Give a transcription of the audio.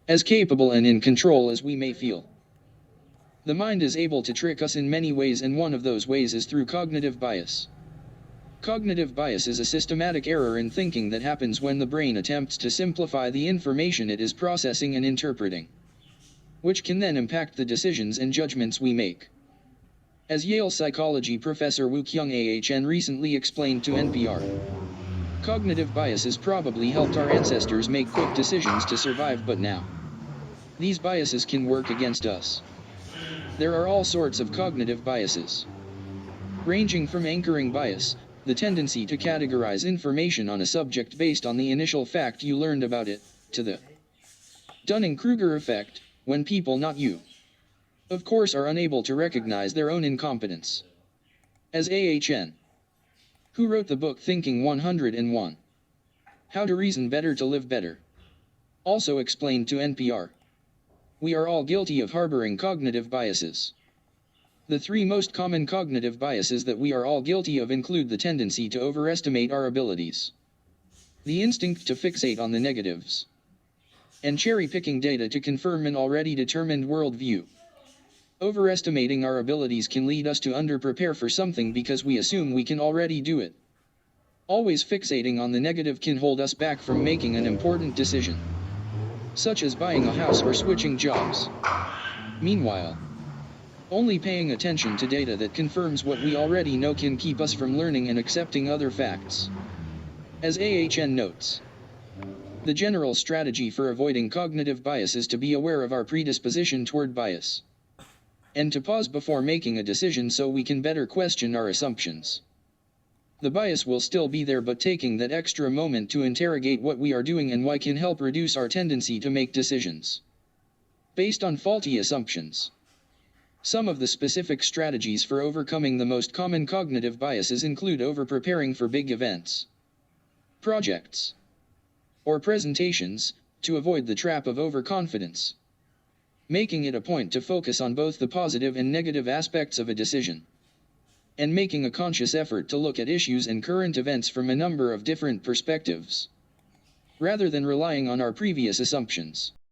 as capable and in control as we may feel. The mind is able to trick us in many ways, and one of those ways is through cognitive bias. Cognitive bias is a systematic error in thinking that happens when the brain attempts to simplify the information it is processing and interpreting, which can then impact the decisions and judgments we make. As Yale psychology professor Woo Kyung Ahn recently explained to NPR, cognitive biases probably helped our ancestors make quick decisions to survive, but now these biases can work against us. There are all sorts of cognitive biases, ranging from anchoring bias, the tendency to categorize information on a subject based on the initial fact you learned about it, to the Dunning-Kruger effect, when people, not you, of course, are unable to recognize their own incompetence. As Ahn, who wrote the book Thinking 101, How to Reason Better to Live Better, also explained to NPR, we are all guilty of harboring cognitive biases. The three most common cognitive biases that we are all guilty of include the tendency to overestimate our abilities, the instinct to fixate on the negatives, and cherry-picking data to confirm an already determined worldview. Overestimating our abilities can lead us to underprepare for something because we assume we can already do it. Always fixating on the negative can hold us back from making an important decision, such as buying a house or switching jobs. Meanwhile, only paying attention to data that confirms what we already know can keep us from learning and accepting other facts. As Ahn notes, the general strategy for avoiding cognitive bias is to be aware of our predisposition toward bias, and to pause before making a decision so we can better question our assumptions. The bias will still be there, but taking that extra moment to interrogate what we are doing and why can help reduce our tendency to make decisions based on faulty assumptions. Some of the specific strategies for overcoming the most common cognitive biases include over-preparing for big events, projects, or presentations, to avoid the trap of overconfidence, making it a point to focus on both the positive and negative aspects of a decision, and making a conscious effort to look at issues and current events from a number of different perspectives, rather than relying on our previous assumptions.